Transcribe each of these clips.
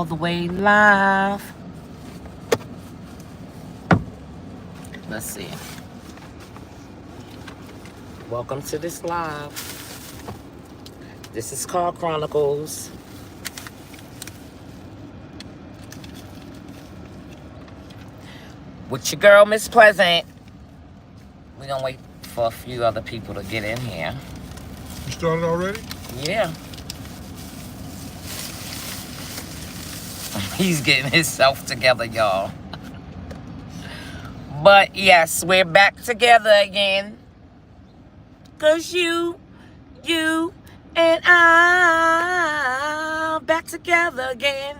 all the way live. Let's see. Welcome to this live. This is called Chronicles. With your girl, Miss Pleasant. We're gonna wait for a few other people to get in here. You started already? Yeah. He's getting himself together, y'all. But yes, we're back together again. Cause you and I back together again.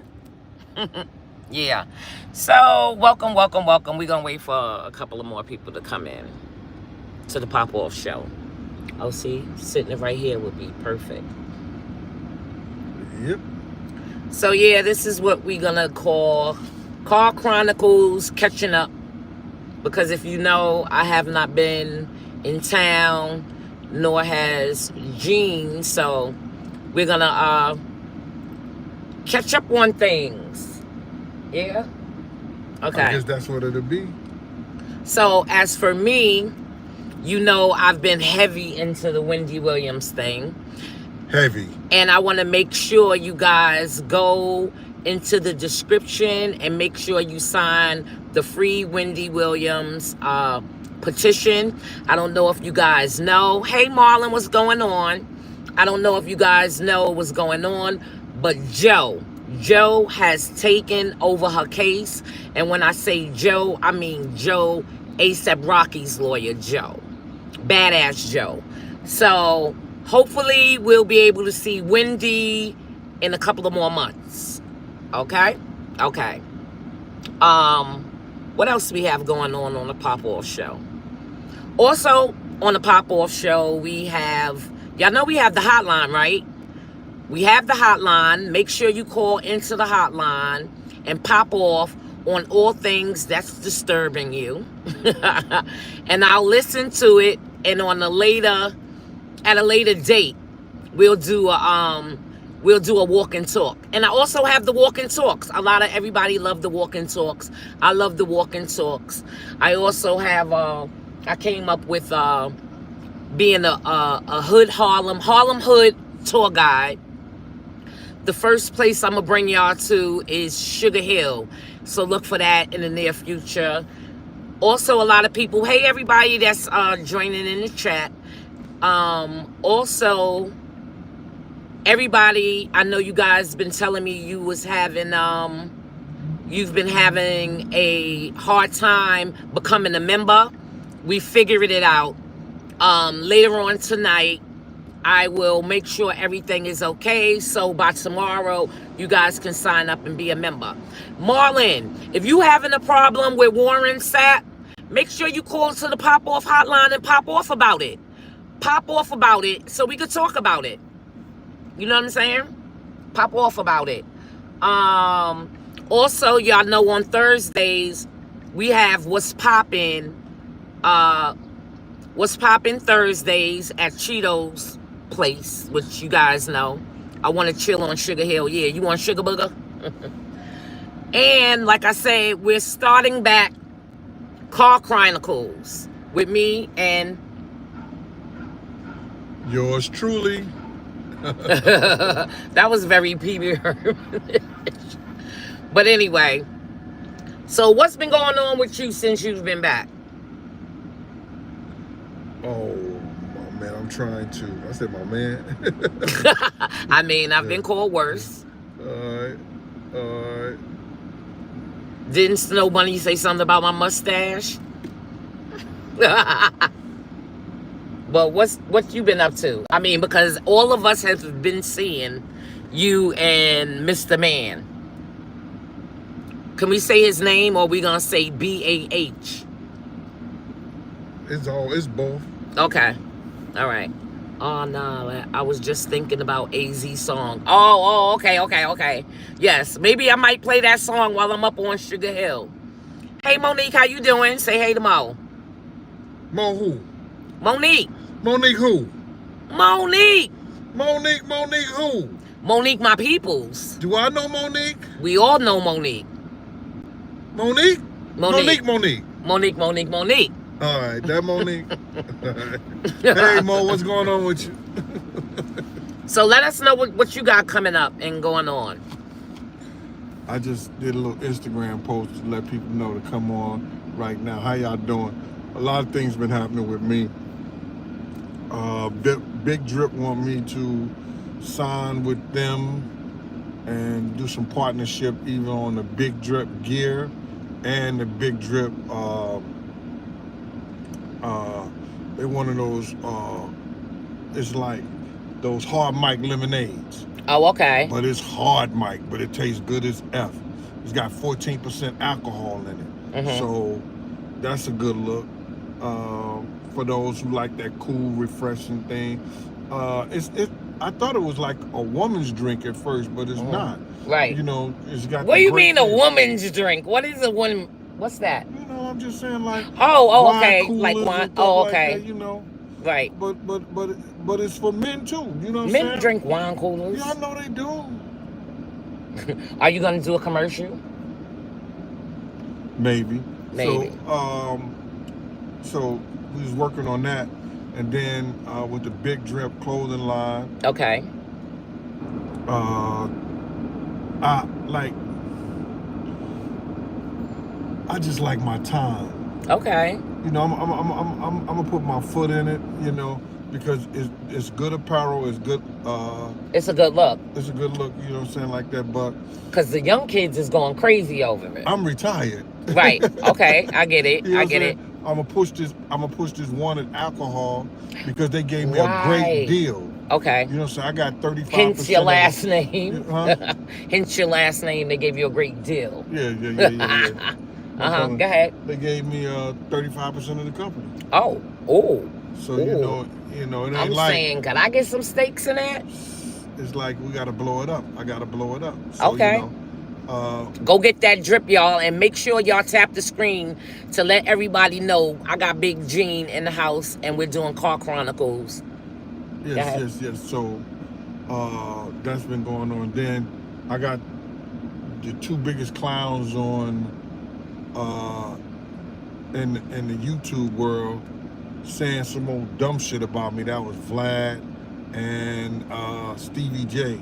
Yeah. So welcome. We're gonna wait for a couple of more people to come in to the pop-off show. Oh, see, sitting right here would be perfect. Yep. So yeah, this is what we're gonna call Chronicles catching up. Because if you know, I have not been in town, nor has Jean, so we're gonna catch up on things. Yeah? Okay. I guess that's what it'll be. So as for me, you know I've been heavy into the Wendy Williams thing. Heavy. And I want to make sure you guys go into the description and make sure you sign the free Wendy Williams petition. I don't know if you guys know. Hey, Marlon, what's going on? I don't know if you guys know what's going on, but Joe has taken over her case. And when I say Joe, I mean Joe, A$AP Rocky's lawyer, Joe. Badass Joe. So hopefully we'll be able to see Wendy in a couple of more months. Okay? Okay. What else do we have going on the pop-off show? Also, on the pop-off show, we have, y'all know we have the hotline, right? We have the hotline. Make sure you call into the hotline and pop off on all things that's disturbing you. And I'll listen to it, and at a later date, we'll do a walk and talk. And I also have the walk and talks. Everybody love the walk and talks. I love the walk and talks. I also have I came up with being a hood Harlem hood tour guide. The first place I'm gonna bring y'all to is Sugar Hill, so look for that in the near future. Also, a lot of people, hey everybody that's joining in the chat. Also, everybody, I know you guys been telling me you've been having a hard time becoming a member. We figured it out. Later on tonight, I will make sure everything is okay. So by tomorrow, you guys can sign up and be a member. Marlon, if you having a problem with Warren Sapp, make sure you call to the pop-off hotline and pop off about it. Pop off about it so we could talk about it. You know what I'm saying? Pop off about it. Also, y'all know on Thursdays, we have What's Poppin'. What's Poppin' Thursdays at Cheeto's place, which you guys know. I want to chill on Sugar Hill. Yeah, you want Sugar Booger? And like I said, we're starting back Chronicles with me and yours truly. That was very PB. But anyway, so what's been going on with you since you've been back? Oh, my man, I'm trying to. I said my man. I mean, I've been called worse. All right. Didn't Snow Bunny say something about my mustache? But what you been up to? I mean, because all of us have been seeing you and Mr. Man. Can we say his name, or are we gonna say B-A-H? It's both. Okay. All right. Oh, no. I was just thinking about AZ's song. Oh, okay. Yes. Maybe I might play that song while I'm up on Sugar Hill. Hey, Monique, how you doing? Say hey to Mo. Mo who? Monique. Monique who? Monique who? Monique, my peoples. Do I know Monique? We all know Monique. Monique? Monique. Monique. Monique. All right, that Monique. Hey, Mo, what's going on with you? So let us know what you got coming up and going on. I just did a little Instagram post to let people know to come on right now. How y'all doing? A lot of things been happening with me. Big Drip want me to sign with them and do some partnership even on the Big Drip gear and the Big Drip they one of those it's like those hard mic lemonades. Oh, okay. But it's hard mic, but it tastes good as F. It's got 14% alcohol in it. So that's a good look. For those who like that cool, refreshing thing. I thought it was like a woman's drink at first, but it's not. Right. You know, it's got. What do you mean a woman's drink? What is a woman? What's that? You know, I'm just saying like. Oh, okay. Like wine. Oh, okay. Like that, you know. Right. But it's for men too. You know what I'm saying? Men drink wine coolers. Yeah, I know they do. Are you gonna do a commercial? Maybe. Maybe. So we was working on that, and then with the Big Drip clothing line. Okay. I just like my time. Okay. You know, I'm gonna put my foot in it. You know, because it's good apparel. It's good. It's a good look. It's a good look. You know what I'm saying, like that. But because the young kids is going crazy over it. I'm retired. Right. Okay. I get it. You know I get it. I'm gonna push this wanted alcohol because they gave me a great deal. Okay. You know, so I got 35%. Hence your last name. Huh? Hence your last name. They gave you a great deal. Yeah. Go ahead. They gave me 35% of the company. Oh. So you know, it ain't I'm saying, can I get some steaks in that? It's like we gotta blow it up. I gotta blow it up. So, okay. You know, go get that drip, y'all, and make sure y'all tap the screen to let everybody know I got Big Gene in the house and we're doing Car Chronicles. Yes. So that's been going on. Then I got the two biggest clowns on in the YouTube world saying some old dumb shit about me. That was Vlad and Stevie J.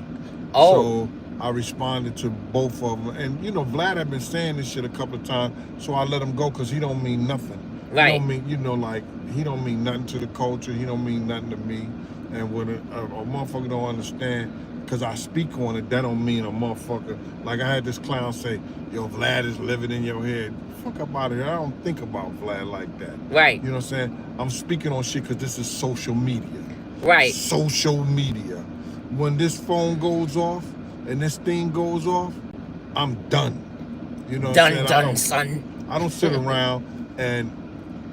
Oh. So I responded to both of them. And, you know, Vlad had been saying this shit a couple of times, so I let him go because he don't mean nothing. Right. He don't mean, you know, like, he don't mean nothing to the culture. He don't mean nothing to me. And when a motherfucker don't understand, because I speak on it, that don't mean a motherfucker. Like I had this clown say, yo, Vlad is living in your head. Fuck up out of here. I don't think about Vlad like that. Right. You know what I'm saying? I'm speaking on shit because this is social media. Right. Social media. When this phone goes off and this thing goes off, I'm done. You know what I'm saying? Done, son. I don't sit around and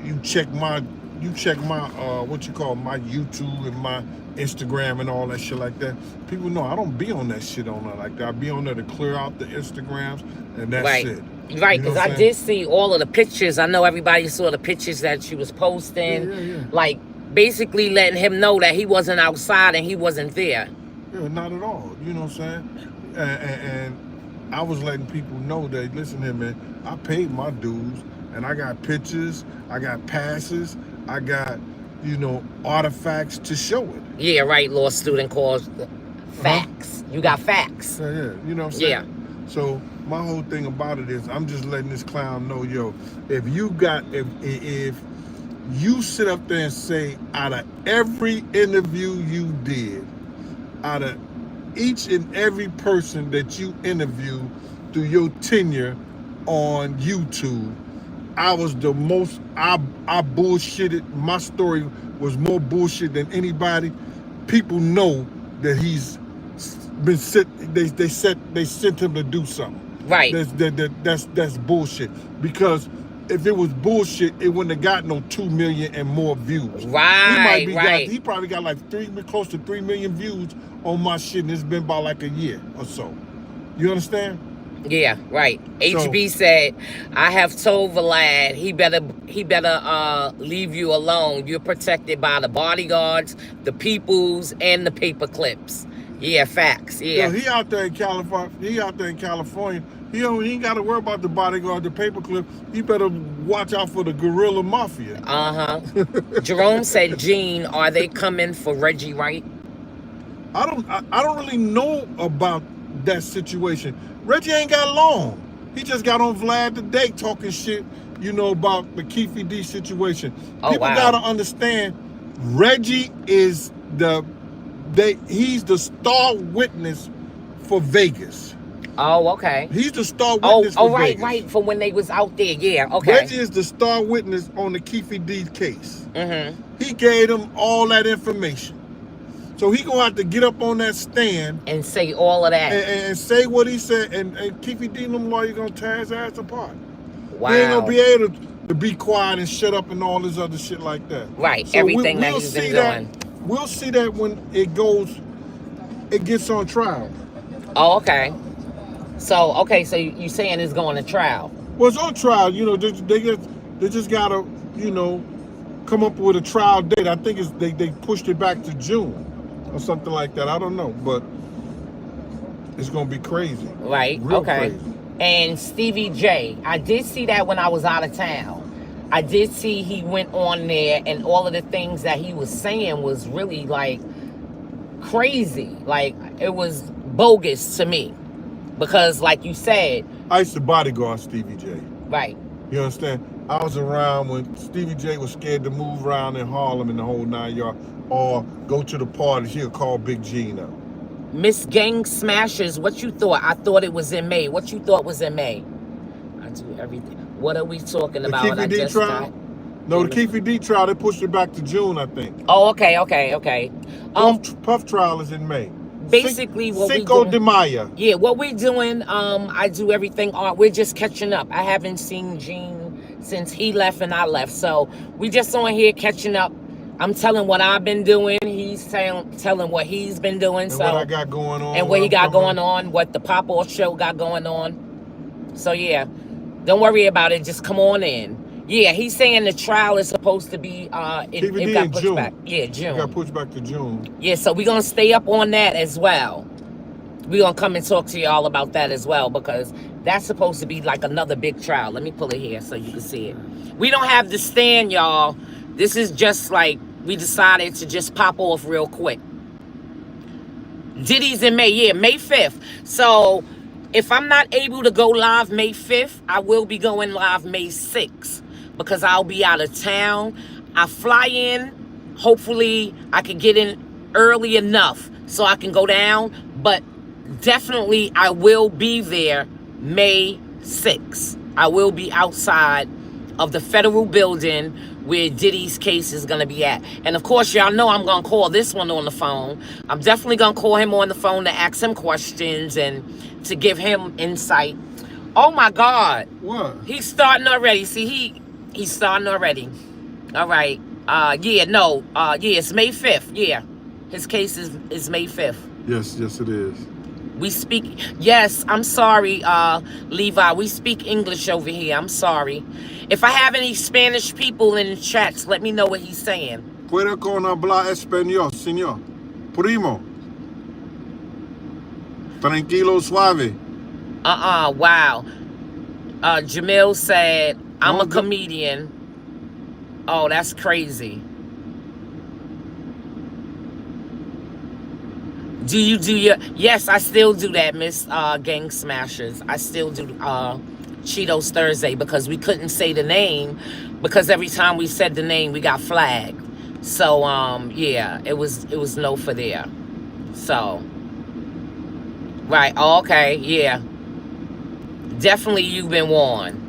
you check my what you call my YouTube and my Instagram and all that shit like that. People know I don't be on that shit on there like that. I be on there to clear out the Instagrams and that's it. Right, because I did see all of the pictures. I know everybody saw the pictures that she was posting. Yeah. Like, basically letting him know that he wasn't outside and he wasn't there. Yeah, not at all. You know what I'm saying? And I was letting people know that, listen here, man, I paid my dues and I got pictures, I got passes, I got, you know, artifacts to show it. Yeah, right, law student calls facts. You got facts. Yeah, you know what I'm saying? Yeah. So my whole thing about it is I'm just letting this clown know, yo, if you sit up there and say out of every interview you did, out of each and every person that you interview through your tenure on YouTube, I was the most, I bullshitted. My story was more bullshit than anybody. People know that he's been they sent him to do something. Right. That's bullshit. Because if it was bullshit, it wouldn't have got no 2 million and more views. Right, he probably got like close to 3 million views on my shit, and it's been about like a year or so. You understand? Yeah, right. HB said, I have told Vlad he better leave you alone. You're protected by the bodyguards, the peoples, and the paper clips. Yeah, facts. Yo, Yeah. he out there in California. He ain't got to worry about the bodyguard, the paperclip. He better watch out for the guerrilla mafia. Jerome said, Gene, are they coming for Reggie Wright? I don't really know about that situation. Reggie ain't got long. He just got on Vlad today talking shit, about the Keefe D situation. Oh, People wow. gotta understand, Reggie is he's the star witness for Vegas. Oh, okay. He's the star witness for Vegas. Right, for when they was out there. Yeah, okay. Reggie is the star witness on the Keefe D case. He gave them all that information. So he gonna have to get up on that stand and say all of that and say what he said, and Keefe D and them lawyers gonna tear his ass apart. Wow. He ain't gonna be able to be quiet and shut up and all this other shit like that. Right, so everything that he's been doing. We'll see that when it gets on trial. Oh, okay. So you saying it's going to trial? Well, it's on trial. They just gotta, come up with a trial date. I think they pushed it back to June or something like that. I don't know, but it's gonna be crazy. Right. Real okay. Crazy. And Stevie J, I did see that when I was out of town. I did see he went on there, and all of the things that he was saying was really like crazy. Like, it was bogus to me, because like you said, I used to bodyguard Stevie J. Right. You understand? I was around when Stevie J was scared to move around in Harlem and the whole 9 yards, or go to the party. He'll call Big Gino. Miss Gang Smashers, what you thought? I thought it was in May. What you thought was in May? I do everything. What are we talking about? The Keefe D trial? No, the Keefe D trial, they pushed it back to June, I think. Oh, okay. Puff trial is in May. Basically, what Cinco we de Mayo. Yeah, what we're doing, I do everything. We're just catching up. I haven't seen Gene since he left and I left. So we just on here catching up. I'm telling what I've been doing. He's telling what he's been doing. And so what I got going on. And what he got going on. What the Pop-Off show got going on. So yeah, don't worry about it. Just come on in. Yeah, he's saying the trial is supposed to be it got pushed back. Yeah, June. It got pushed back to June. Yeah, so we're gonna stay up on that as well. We're gonna come and talk to y'all about that as well, because that's supposed to be like another big trial. Let me pull it here so you can see it. We don't have the stand, y'all. This is just like we decided to just pop off real quick. Diddy's in May. Yeah, May 5th. So if I'm not able to go live May 5th, I will be going live May 6th, because I'll be out of town. I fly in. Hopefully I can get in early enough so I can go down. But definitely I will be there May 6th. I will be outside of the federal building where Diddy's case is going to be at. And of course, y'all know I'm going to call this one on the phone. I'm definitely going to call him on the phone to ask him questions and to give him insight. Oh my God. What? He's starting already. See, he's starting already. All right. Yeah, it's May 5th. Yeah. His case is May 5th. Yes, it is. We speak, yes, I'm sorry, Levi. We speak English over here. I'm sorry. If I have any Spanish people in the chats, let me know what he's saying. Puede con hablar español, señor. Primo. Tranquilo, suave. Wow. Jamil said, I'm a comedian. Oh, that's crazy. Do you do your... Yes, I still do that, Miss Gang Smashers. I still do Cheetos Thursday, because we couldn't say the name, because every time we said the name, we got flagged. So, yeah, it was no for there. So, right, okay, yeah. Definitely you've been warned.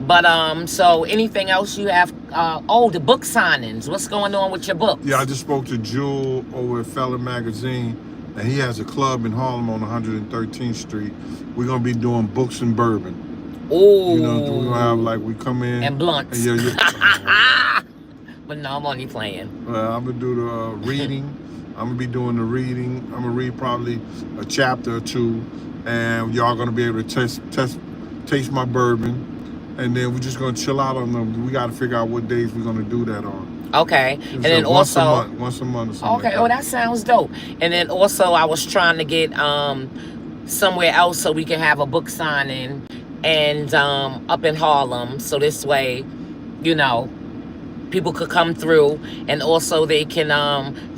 But, so anything else you have? The book signings. What's going on with your books? Yeah, I just spoke to Jewel over at Fella Magazine. And he has a club in Harlem on 113th Street. We're gonna be doing books and bourbon. Oh, we're gonna have we come in and blunts. Yeah. But no, I'm only playing. I'm gonna do the reading. I'm gonna be doing the reading. I'm gonna read probably a chapter or two, and y'all gonna be able to taste my bourbon, and then we're just gonna chill out on them. We gotta figure out what days we're gonna do that on. Okay. And then once also, once a month or something. okay, oh, that sounds dope. And then also, I was trying to get somewhere else so we can have a book signing and up in Harlem. So this way, you know, people could come through, and also they can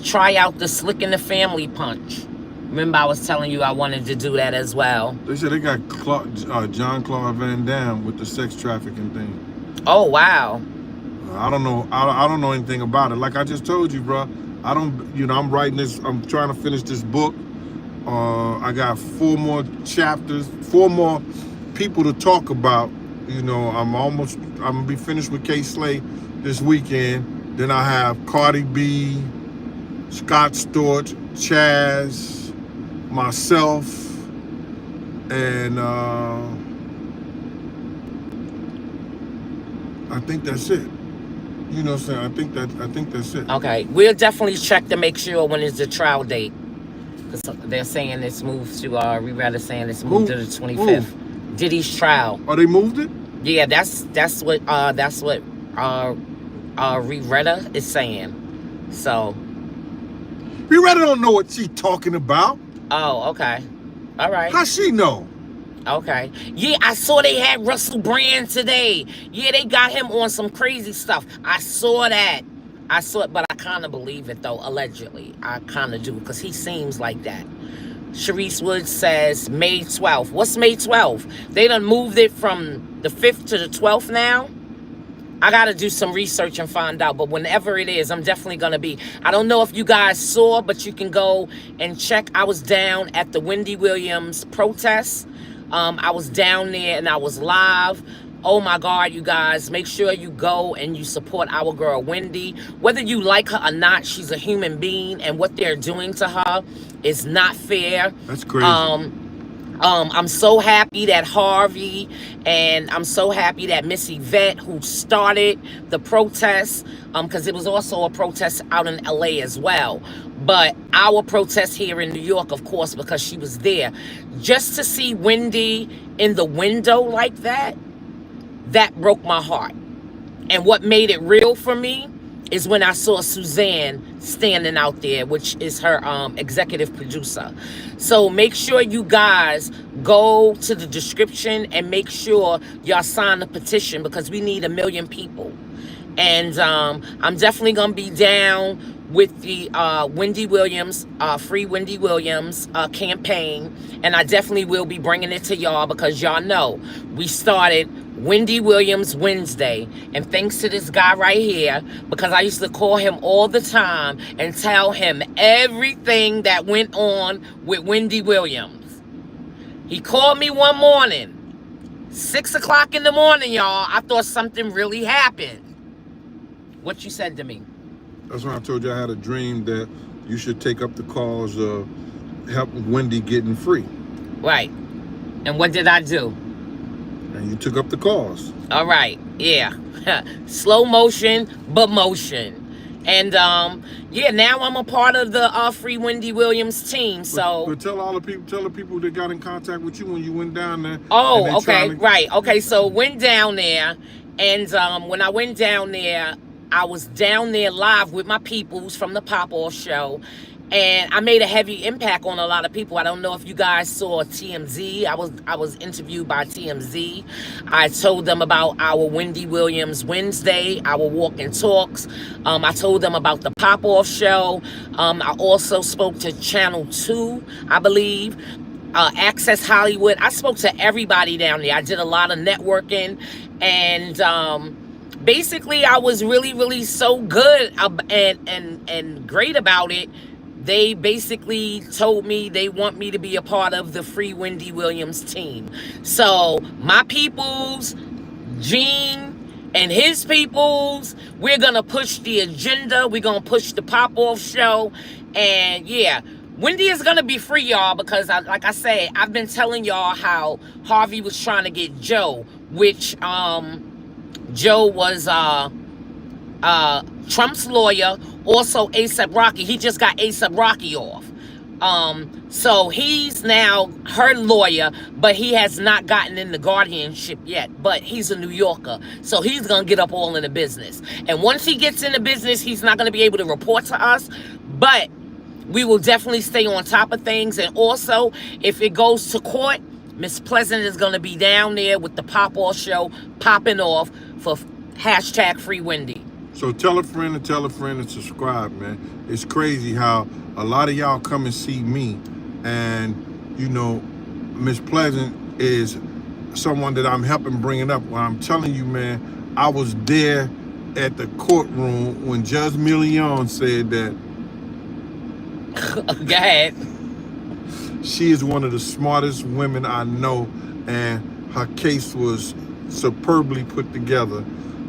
try out the Slick in the Family Punch. Remember, I was telling you I wanted to do that as well. They said they got John Claude Van Damme with the sex trafficking thing. Oh wow. I don't know. I don't know anything about it. Like I just told you, bro. I don't. You know, I'm writing this. I'm trying to finish this book. I got 4 more chapters, 4 more people to talk about. You know, I'm gonna be finished with K Slay this weekend. Then I have Cardi B, Scott Storch, Chaz, myself, and I think that's it. You know what I'm saying? I think that's it. Okay, we'll definitely check to make sure when is the trial date. Because they're saying it's moved to, Reretta saying it's moved to the 25th. Diddy's trial. Oh, they moved it? Yeah, that's what Reretta is saying. So. Reretta don't know what she talking about. Oh, okay. All right. How she know? Okay. Yeah, I saw they had Russell Brand today. Yeah, they got him on some crazy stuff. I saw that. I saw it, but I kind of believe it, though, allegedly. I kind of do, because he seems like that. Sharice Woods says May 12th. What's May 12th? They done moved it from the 5th to the 12th now? I got to do some research and find out, but whenever it is, I'm definitely going to be. I don't know if you guys saw, but you can go and check. I was down at the Wendy Williams protest. I was down there and I was live. Oh my God, you guys, make sure you go and you support our girl Wendy. Whether you like her or not, she's a human being, and what they're doing to her is not fair. That's crazy. I'm so happy that Harvey, and I'm so happy that Miss Yvette, who started the protest, because it was also a protest out in LA as well. But our protest here in New York, of course, because she was there. Just to see Wendy in the window like that broke my heart. And what made it real for me is when I saw Suzanne standing out there, which is her executive producer. So make sure you guys go to the description and make sure y'all sign the petition, because we need 1 million people. And I'm definitely going to be down with the Wendy Williams, Free Wendy Williams campaign. And I definitely will be bringing it to y'all, because y'all know we started Wendy Williams Wednesday. And thanks to this guy right here, because I used to call him all the time and tell him everything that went on with Wendy Williams. He called me one morning, 6 o'clock in the morning, y'all. I thought something really happened. What you said to me? That's when I told you I had a dream that you should take up the cause of helping Wendy getting free. Right. And what did I do? And you took up the cause. All right. Yeah. Slow motion, but motion. And yeah, now I'm a part of the Free Wendy Williams team. So but tell the people that got in contact with you when you went down there. Oh, okay, right. Okay, so went down there, and when I went down there, I was down there live with my peoples from the Pop-Off show, and I made a heavy impact on a lot of people. I don't know if you guys saw TMZ. I was interviewed by TMZ. I told them about our Wendy Williams Wednesday, our walk and talks. I told them about the Pop-Off show. I also spoke to Channel 2, I believe. Access Hollywood. I spoke to everybody down there. I did a lot of networking, and basically I was really, really so good and great about it. They basically told me they want me to be a part of the Free Wendy Williams team. So my peoples, Gene and his peoples, we're gonna push the agenda. We're gonna push the Pop-Off show. And yeah, Wendy is gonna be free, y'all, because like I said, I've been telling y'all how Harvey was trying to get Joe, which Joe was Trump's lawyer, also A$AP Rocky. He just got A$AP Rocky off. So he's now her lawyer, but he has not gotten in the guardianship yet. But he's a New Yorker, so he's gonna get up all in the business. And once he gets in the business, he's not gonna be able to report to us, but we will definitely stay on top of things. And also, if it goes to court, Miss Pleasant is gonna be down there with the pop-off show popping off for hashtag Free Wendy. So tell a friend and subscribe, man. It's crazy how a lot of y'all come and see me, and you know, Miss Pleasant is someone that I'm helping bring it up. Well, I'm telling you, man, I was there at the courtroom when Judge Million said that Go ahead. she is one of the smartest women I know, and her case was superbly put together.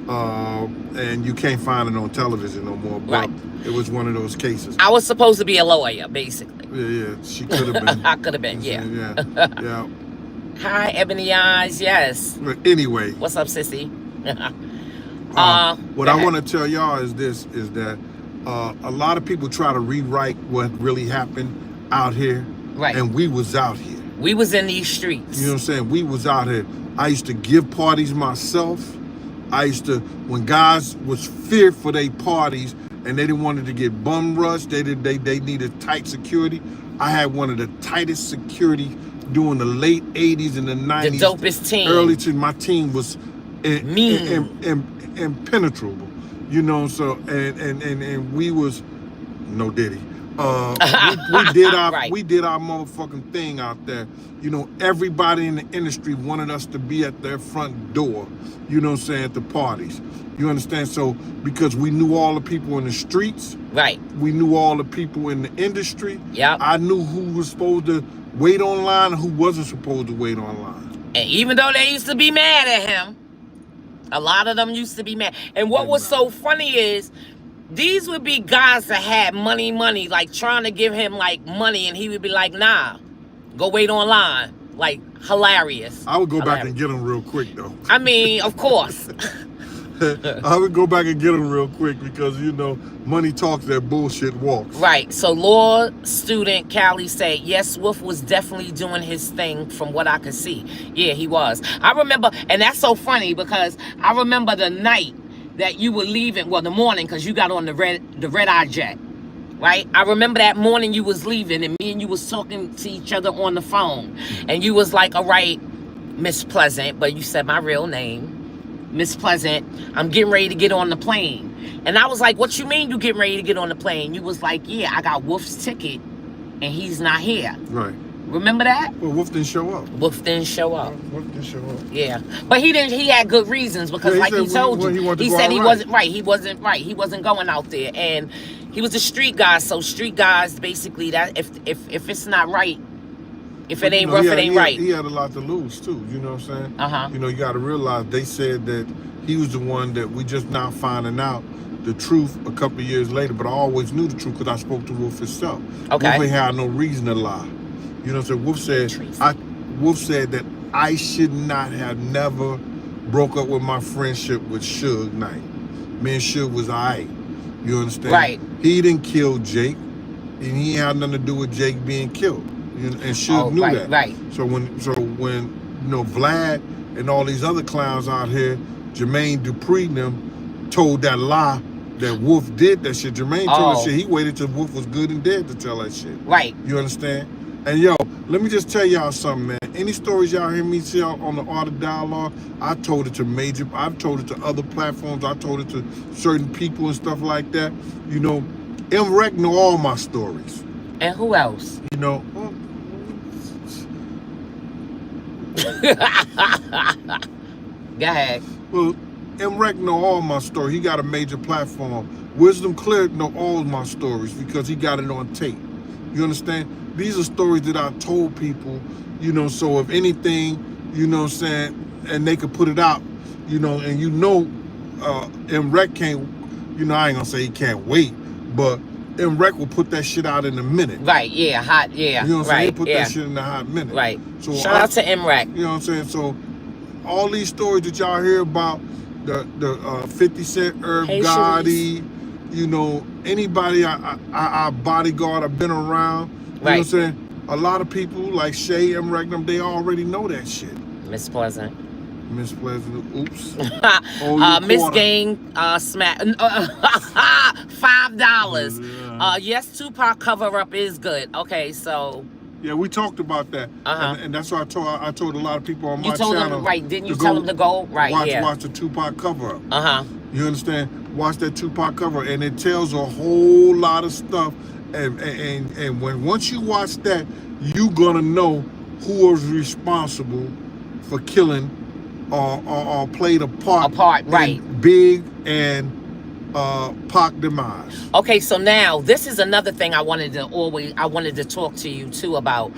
And you can't find it on television no more, but Right. it was one of those cases. I was supposed to be a lawyer, basically. Yeah, she could have been. I could have been, yeah. Yeah. Hi, Ebony Eyes, yes. But anyway, What's up, sissy? what I want to tell y'all is that a lot of people try to rewrite what really happened out here, Right. and we was out here. We was in these streets. You know what I'm saying? We was out here. I used to give parties myself. I used to, when guys was feared for their parties and they didn't want to get bum rushed, they needed tight security. I had one of the tightest security during the late 80s and the 90s. The dopest team. Early to my team was Mean. impenetrable. You know, so and we was no Diddy. We did our Right. we did our motherfucking thing out there. You know, everybody in the industry wanted us to be at their front door, you know what I'm saying, at the parties. You understand? So because we knew all the people in the streets, Right. we knew all the people in the industry. Yep. I knew who was supposed to wait online and who wasn't supposed to wait online. And even though they used to be mad at him, a lot of them used to be mad. And what was so funny is, these would be guys that had money, like trying to give him like money, and he would be like, nah, go wait online. Like, hilarious. I would go back and get them real quick though. I mean, of course. I would go back and get them real quick because, you know, money talks, that bullshit walks. Right. So law student Callie said, yes, Wolf was definitely doing his thing from what I could see. Yeah, he was. I remember, and that's so funny because I remember the night that you were leaving, well, the morning, because you got on the red-eye jet, right? I remember that morning you was leaving, and me and you was talking to each other on the phone, and you was like, all right, Miss Pleasant, but you said my real name, Miss Pleasant, I'm getting ready to get on the plane. And I was like, what you mean you getting ready to get on the plane? You was like, yeah, I got Wolf's ticket, and he's not here. Right. Remember that? Well, Wolf didn't show up. Wolf didn't show up. Wolf didn't show up. Yeah, but he didn't. He had good reasons because, Yeah, like he told you, he said he wasn't right. He wasn't right. He wasn't going out there, and he was a street guy. So street guys, basically, that if it's not right, if it ain't rough, it ain't right. He had a lot to lose too. You know what I'm saying? You know, you got to realize they said that he was the one that we just now finding out the truth a couple of years later. But I always knew the truth because I spoke to Wolf himself. Okay. Wolf had no reason to lie. You know what I'm saying? Wolf said that I should not have never broke up with my friendship with Suge Knight. Me and Suge was alright. You understand? Right. He didn't kill Jake, and he had nothing to do with Jake being killed. You know, and Suge knew that. Right. So when you know, Vlad and all these other clowns out here, Jermaine Dupri and them told that lie that Wolf did that shit. Jermaine told that shit. He waited till Wolf was good and dead to tell that shit. Right. You understand? And yo, let me just tell y'all something, man. Any stories y'all hear me tell on the Art of Dialogue, I've told it to I've told it to other platforms. I told it to certain people and stuff like that. You know, MREC know all my stories. And who else? You know. Go ahead. Well, MREC know all my stories. He got a major platform. Wisdom Clear know all my stories because he got it on tape. You understand? These are stories that I told people, you know, so if anything, you know what I'm saying, and they could put it out, you know, and you know, MREC can't, you know, I ain't gonna say he can't wait, but MREC will put that shit out in a minute. Right, yeah, hot, yeah. You know what I'm saying? Right, He'll put that shit in a hot minute. Right. So shout out to MREC. You know what I'm saying? So all these stories that y'all hear about, the 50 Cent, Irv Gotti, you know, anybody, our bodyguard I've been around, You know what I'm saying? A lot of people like Shay and Regnum, they already know that shit. Miss Pleasant. Miss Pleasant, oops. Miss Gang, smack $5. Yes, Tupac cover up is good. Okay, so yeah, we talked about that, and that's why I told a lot of people on my channel. You told them, right? Didn't you tell them to go right? Watch the Tupac cover up. You understand? Watch that Tupac cover, and it tells a whole lot of stuff. And once you watch that, you gonna know who was responsible for killing or played a part right? in Big and Pac demise. Okay, so now this is another thing I wanted to talk to you too about.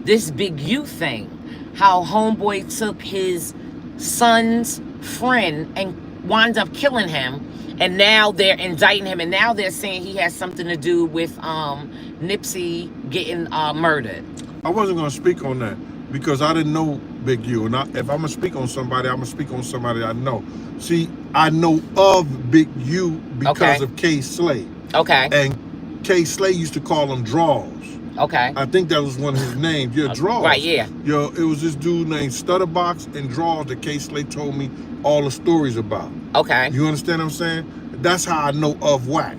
This Big U thing, how homeboy took his son's friend and wound up killing him, and now they're indicting him, and now they're saying he has something to do with Nipsey getting murdered. I wasn't gonna speak on that because I didn't know Big U, and if I'm gonna speak on somebody, I'm gonna speak on somebody I know. See, I know of Big U because of K Slay. Okay. And K Slay used to call him Draws. Okay. I think that was one of his names. Yeah, Draws. Right, yeah. Yo, it was this dude named Stutterbox and Draws that K Slay told me all the stories about. Okay. You understand what I'm saying? That's how I know of Wack.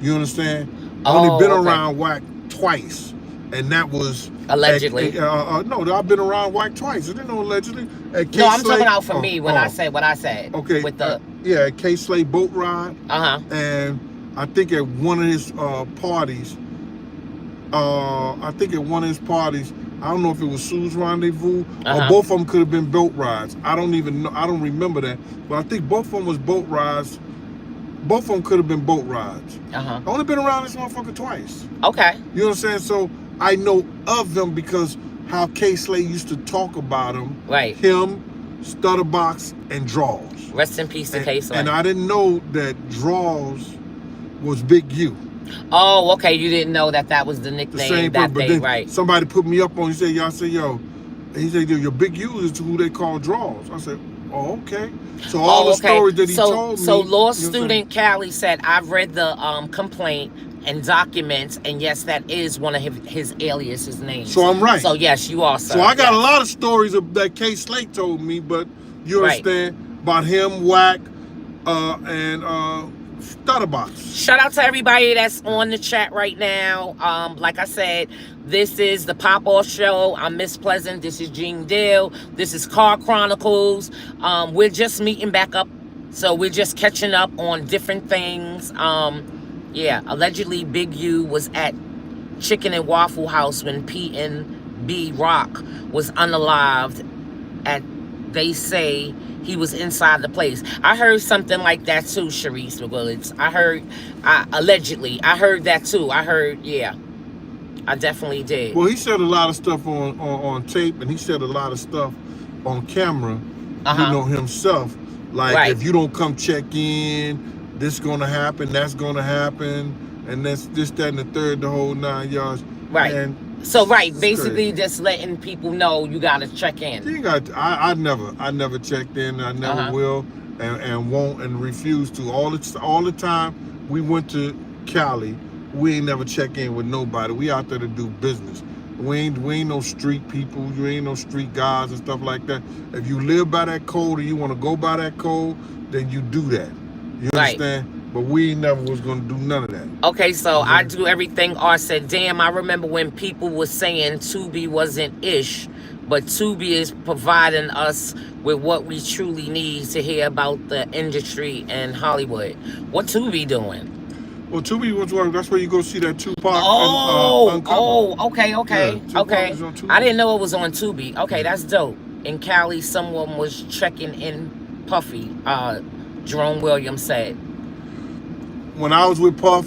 You understand? I've only been around Wack twice, and that was allegedly. No, I've been around Wack twice. I didn't know allegedly. No, I'm talking about for me when I said what I said. Okay. With the yeah, K Slay boat ride. And I think at one of his parties. I don't know if it was Sue's Rendezvous or both of them could have been boat rides. I don't even know. I don't remember that. But I think both of them was boat rides. Both of them could have been boat rides. I've only been around this motherfucker twice. Okay. You know what I'm saying? So I know of them because how K Slay used to talk about him. Right. Him, Stutterbox, and Draws. Rest in peace to K Slay. And I didn't know that Draws was Big U. Oh, okay. You didn't know that was the nickname that day, right? Somebody put me up on. He said, "Y'all say yo." He said, "Your Big U is who they call Draws." I said, "Oh, okay." So all the stories that he told me. So law student Callie said, "I've read the complaint and documents, and yes, that is one of his aliases names." So I'm right. So yes, you are. Sir. So I got a lot of stories that K Slate told me, but you understand about him, Wack, and Stutterbox. Shout out to everybody that's on the chat right now. Like I said, this is the Pop Off Show. I'm Miss Pleasant. This is Jean Dill. This is Car Chronicles. We're just meeting back up, so we're just catching up on different things. Yeah, allegedly Big U was at Chicken and Waffle House when PNB Rock was unalived. They say he was inside the place. I heard something like that too, Sharice Willis. Allegedly, I heard that too. Yeah, I definitely did. Well, he said a lot of stuff on tape, and he said a lot of stuff on camera, you know, himself. Like, if you don't come check in, this gonna happen, that's gonna happen, and that's this, that, and the third, the whole 9 yards. Right. And so basically just letting people know you gotta check in. I never checked in. I never will, and won't, and refuse to. All the time we went to Cali, we ain't never check in with nobody. We out there to do business. We ain't no street people. You ain't no street guys and stuff like that. If you live by that code or you want to go by that code, then you do that. You understand? But we never was gonna do none of that. Okay, so I do everything R said. Damn, I remember when people were saying Tubi wasn't ish, but Tubi is providing us with what we truly need to hear about the industry and Hollywood. What Tubi doing? Well, Tubi was that's where you go see that Tupac. Okay. Yeah, Okay. I didn't know it was on Tubi. Okay, that's dope. In Cali, someone was checking in Puffy. Jerome Williams said. When I was with Puff,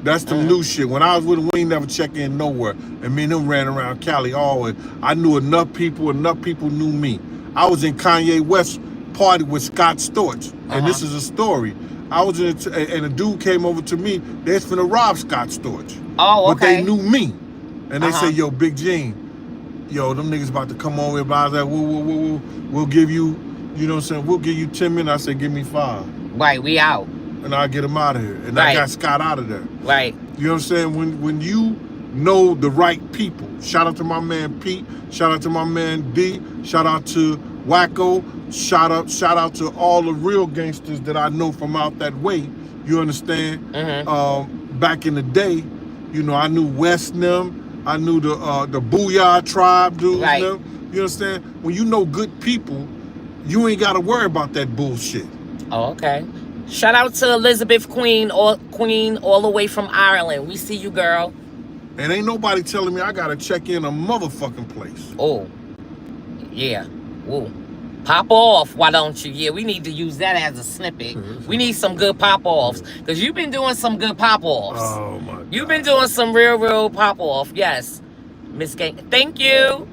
that's the new shit. When I was with him, we ain't never check in nowhere. And me and him ran around Cali always. I knew enough people knew me. I was in Kanye West's party with Scott Storch. And this is a story. I was in and a dude came over to me. They was finna rob Scott Storch. Oh, okay. But they knew me. And they said, yo, Big Gene, yo, them niggas about to come over here. But I was like, whoa. We'll give you, you know what I'm saying? We'll give you 10 minutes. I said, give me 5. Right, we out. And I'll get him out of here. And I got Scott out of there. Right. You know what I'm saying? When you know the right people. Shout out to my man Pete. Shout out to my man D. Shout out to Wacko. Shout out to all the real gangsters that I know from out that way. You understand? Back in the day, you know, I knew West them. I knew the Booyah tribe dudes. Right. Them. You understand? When you know good people, you ain't got to worry about that bullshit. Oh, okay. Shout out to Elizabeth Queen all the way from Ireland. We see you, girl. And ain't nobody telling me I got to check in a motherfucking place. Oh, yeah. Whoa. Pop off, why don't you? Yeah, we need to use that as a snippet. We need some good pop-offs. Because you've been doing some good pop-offs. Oh, my God. You've been doing some real pop-off. Yes. Miss Gang. Thank you.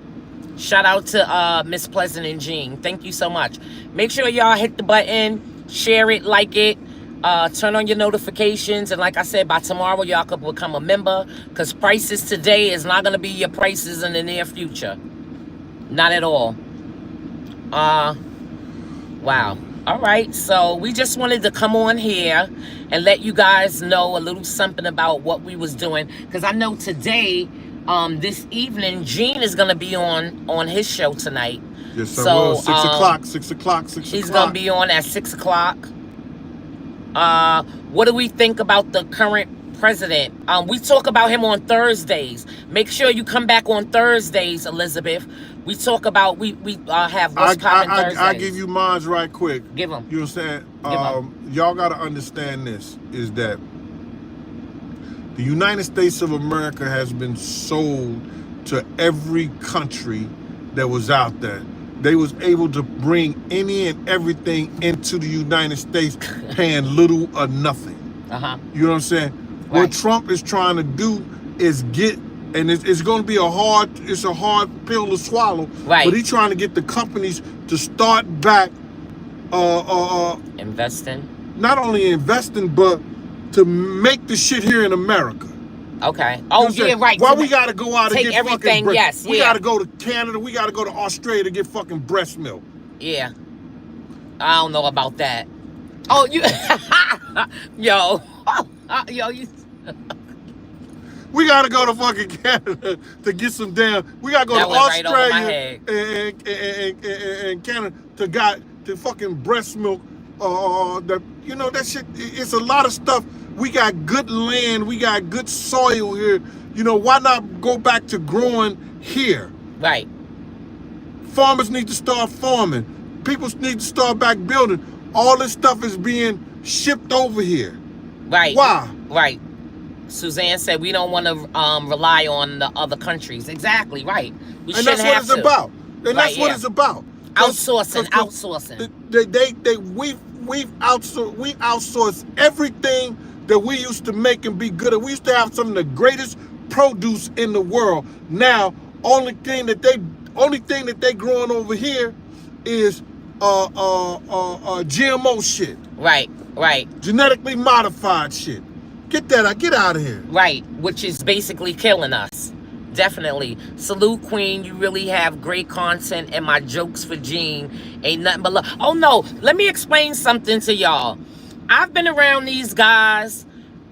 Shout out to Miss Pleasant and Jean. Thank you so much. Make sure y'all hit the button, share it, like it, turn on your notifications. And like I said, by tomorrow, y'all could become a member. Because prices today is not going to be your prices in the near future. Not at all. Wow. All right, so we just wanted to come on here and let you guys know a little something about what we was doing, because I know today, this evening, Gene is gonna be on his show tonight. Yes, sir. So, well, 6 o'clock. He's gonna be on at 6 o'clock. What do we think about the current president? We talk about him on Thursdays. Make sure you come back on Thursdays, Elizabeth. We talk about we have what's poppin' Thursdays. I give you mines right quick. Give them. You understand? Y'all gotta understand this is that the United States of America has been sold to every country that was out there. They was able to bring any and everything into the United States, paying little or nothing. You know what I'm saying? Right. What Trump is trying to do is get, and it's going to be a hard pill to swallow. Right. But he's trying to get the companies to start back, investing. Not only investing, but to make the shit here in America. Okay. Oh, yeah, right. Why So we got to go out and take get everything, fucking yes, We yeah. got to go to Canada. We got to go to Australia to get fucking breast milk. Yeah. I don't know about that. Oh, you. Yo. Yo, you. We gotta go to fucking Canada to get some damn. We gotta go That to went right over my Australia head. and Canada to fucking breast milk. That, you know, that shit. It's a lot of stuff. We got good land. We got good soil here. You know, why not go back to growing here? Right. Farmers need to start farming. People need to start back building. All this stuff is being shipped over here. Right. Why? Right. Suzanne said we don't want to rely on the other countries. Exactly, right. We And that's what it's about. And that's what it's about. Outsourcing. We outsource everything that we used to make and be good at. We used to have some of the greatest produce in the world. Now, only thing that they growing over here is GMO shit. Right. Genetically modified shit. Get out of here. Right, which is basically killing us. Definitely. Salute, Queen. You really have great content, and my jokes for Gene ain't nothing but love. Oh, no. Let me explain something to y'all. I've been around these guys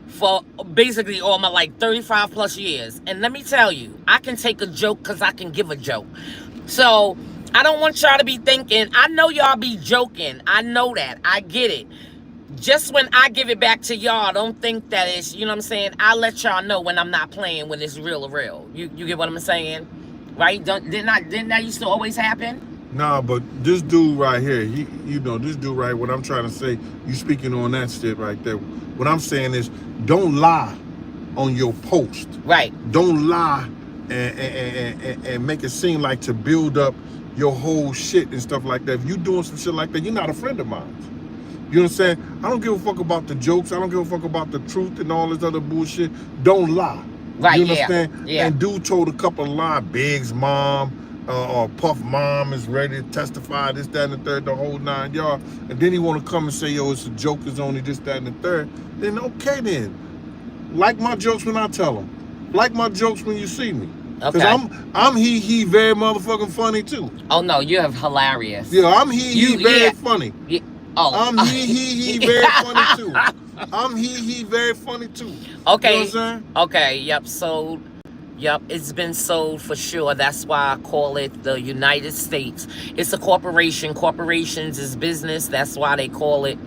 for basically all my 35 plus years. And let me tell you, I can take a joke because I can give a joke. So I don't want y'all to be thinking, I know y'all be joking. I know that. I get it. Just when I give it back to y'all, don't think that it's, you know what I'm saying? I'll let y'all know when I'm not playing, when it's real or real. You get what I'm saying? Right? Didn't that used to always happen? Nah, but this dude right here, this dude right, what I'm trying to say, you speaking on that shit right there. What I'm saying is, don't lie on your post. Right. Don't lie and make it seem like to build up your whole shit and stuff like that. If you doing some shit like that, you're not a friend of mine. You know what I'm saying? I don't give a fuck about the jokes. I don't give a fuck about the truth and all this other bullshit. Don't lie. Right, you understand? Yeah. And dude told a couple of lies. Big's mom or Puff mom is ready to testify, this, that, and the third, the whole 9 yards. And then he want to come and say, yo, it's a joke, it's only this, that, and the third. Then okay then. Like my jokes when I tell them. Like my jokes when you see me. Because I'm he very motherfucking funny too. Oh no, you're hilarious. Yeah, I'm he very funny. Yeah. Oh. I'm he very funny too. I'm he very funny too. Okay. You know what I'm saying? Okay, yep. So Yep, it's been sold for sure. That's why I call it the United States. It's a corporation. Corporations is business. That's why they call it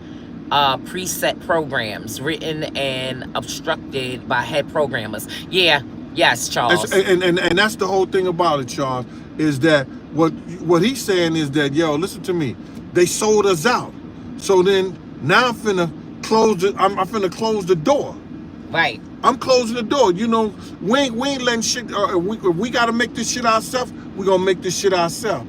preset programs written and obstructed by head programmers. Yeah, yes, Charles. And that's the whole thing about it, Charles, is that what he's saying is that, yo, listen to me, they sold us out. So then now I'm finna close it. I'm finna close the door. Right. I'm closing the door. You know, we ain't letting shit. We got to make this shit ourselves. We gonna make this shit ourselves.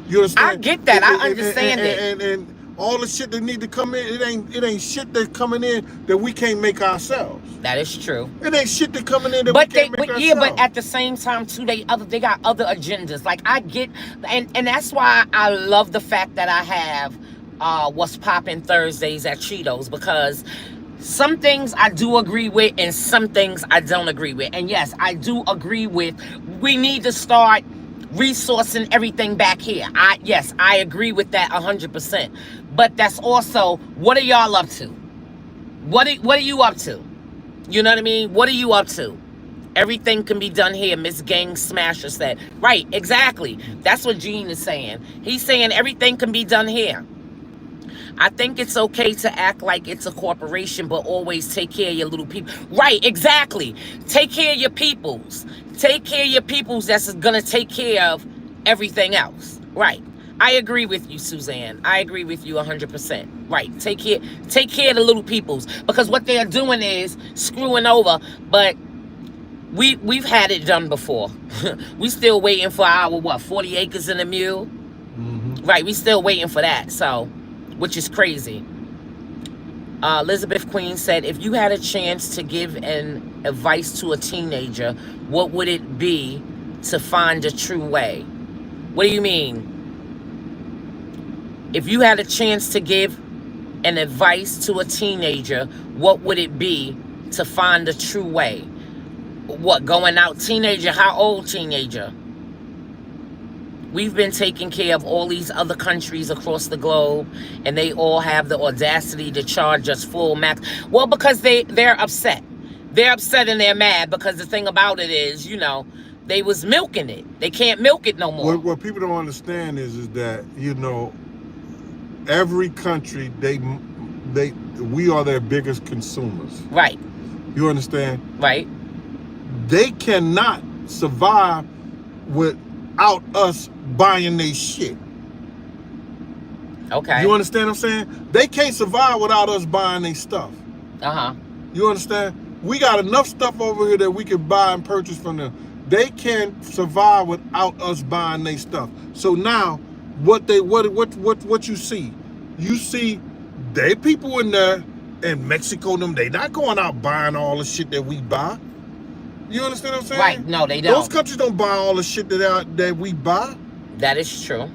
You understand? I get that. I understand it. And all the shit that need to come in, it ain't shit that's coming in that we can't make ourselves. That is true. It ain't shit that coming in that we can't make ourselves. Yeah, but at the same time too, they got other agendas. Like I get, and that's why I love the fact that I have What's Poppin' Thursdays at Cheetos, because some things I do agree with and some things I don't agree with. And yes, I do agree with we need to start resourcing everything back here. Yes, I agree with that 100%. But that's also, what are y'all up to? What are you up to? You know what I mean? What are you up to? Everything can be done here, Miss Gang Smasher said. Right, exactly. That's what Gene is saying. He's saying everything can be done here. I think it's okay to act like it's a corporation, but always take care of your little people. Right, exactly. Take care of your peoples. Take care of your peoples that's going to take care of everything else. Right. I agree with you, Suzanne. I agree with you 100%. Right. Take care of the little peoples. Because what they're doing is screwing over, but we've had it done before. We still waiting for our, 40 acres and a mule? Mm-hmm. Right, we still waiting for that, so, which is crazy. Elizabeth Queen said, if you had a chance to give an advice to a teenager, what would it be to find a true way? What do you mean? If you had a chance to give an advice to a teenager, what would it be to find a true way? What, going out teenager? How old teenager? We've been taking care of all these other countries across the globe, and they all have the audacity to charge us full max. Well, because they're upset. They're upset and they're mad because the thing about it is, you know, they was milking it. They can't milk it no more. What people don't understand is that, you know, every country, we are their biggest consumers. Right. You understand? Right. They cannot survive without us buying their shit. Okay. You understand what I'm saying? They can't survive without us buying their stuff. Uh-huh. You understand? We got enough stuff over here that we can buy and purchase from them. They can't survive without us buying their stuff. So now, what you see? You see they people in there in Mexico, they not going out buying all the shit that we buy. You understand what I'm saying? Right. No, they don't. Those countries don't buy all the shit that we buy. That is true.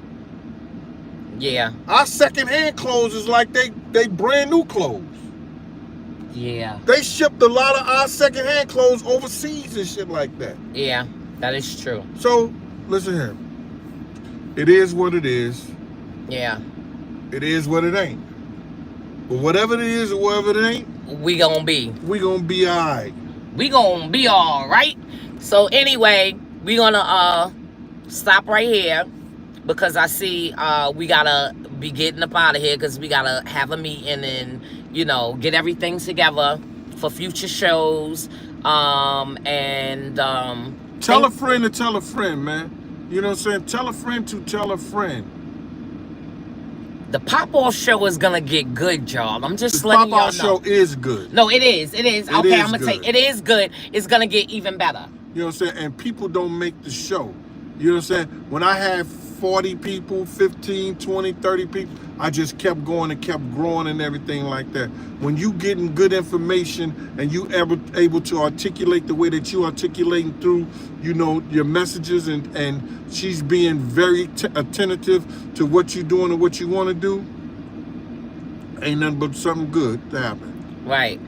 Yeah. Our secondhand clothes is like they brand new clothes. Yeah. They shipped a lot of our secondhand clothes overseas and shit like that. Yeah, that is true. So, listen here. It is what it is. Yeah. It is what it ain't. But whatever it is or whatever it ain't, we gonna be all right. We gonna be all right. So anyway, we gonna stop right here because I see we gotta be getting up out of here because we gotta have a meeting and, you know, get everything together for future shows. Tell a friend to tell a friend, man. You know what I'm saying? Tell a friend to tell a friend. The Pop-Off Show is gonna get good, y'all. I'm just letting y'all know. The Pop-Off Show is good. No, it is. It is. Okay, I'm gonna take it is good. It's gonna get even better. You know what I'm saying? And people don't make the show. You know what I'm saying? When I had 40 people, 15, 20, 30 people, I just kept going and kept growing and everything like that. When you getting good information and you able to articulate the way that you articulating through, you know, your messages and she's being very attentive to what you're doing and what you want to do, ain't nothing but something good to happen. Right.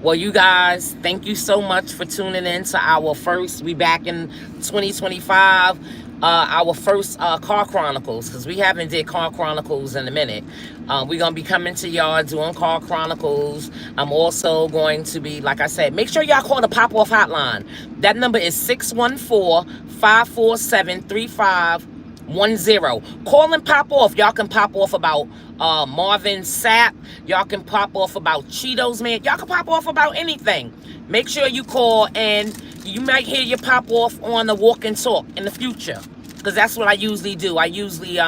Well, you guys, thank you so much for tuning in to our first. We back in 2025. our first Car Chronicles, because we haven't did Car Chronicles in a minute. We're going to be coming to y'all doing Car Chronicles. I'm also going to be, like I said, make sure y'all call the Pop-Off Hotline. That number is 614-547-3510. Call and pop off. Y'all can pop off about Marvin Sapp. Y'all can pop off about Cheetos, man. Y'all can pop off about anything. Make sure you call, and you might hear your pop off on the walk and talk in the future, because that's what I usually do. I usually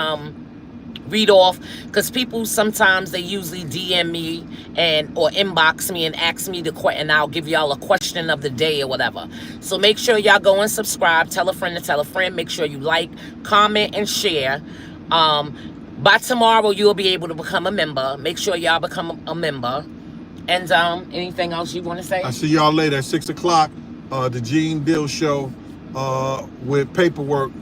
read off, because people sometimes, they usually DM me or inbox me and ask me and I'll give y'all a question of the day or whatever. So make sure y'all go and subscribe. Tell a friend to tell a friend. Make sure you like, comment, and share. By tomorrow, you'll be able to become a member. Make sure y'all become a member. And anything else you want to say? I see y'all later at 6 o'clock. The Gene Deal Show with paperwork.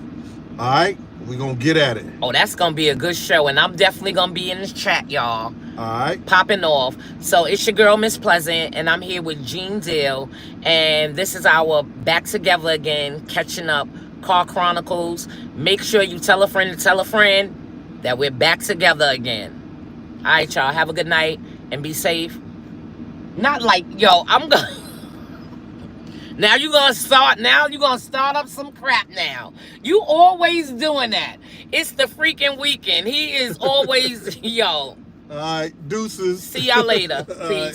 All right, we're going to get at it. Oh, that's going to be a good show. And I'm definitely going to be in the chat, y'all. All right. Popping off. So it's your girl, Miss Pleasant, and I'm here with Gene Deal. And this is our back together again, catching up, Car Chronicles. Make sure you tell a friend to tell a friend that we're back together again. All right, y'all. Have a good night and be safe. Not like, yo, I'm going to... Now you're going to start up some crap now. You always doing that. It's the freaking weekend. He is always, yo. All right, deuces. See y'all later. Peace. Right.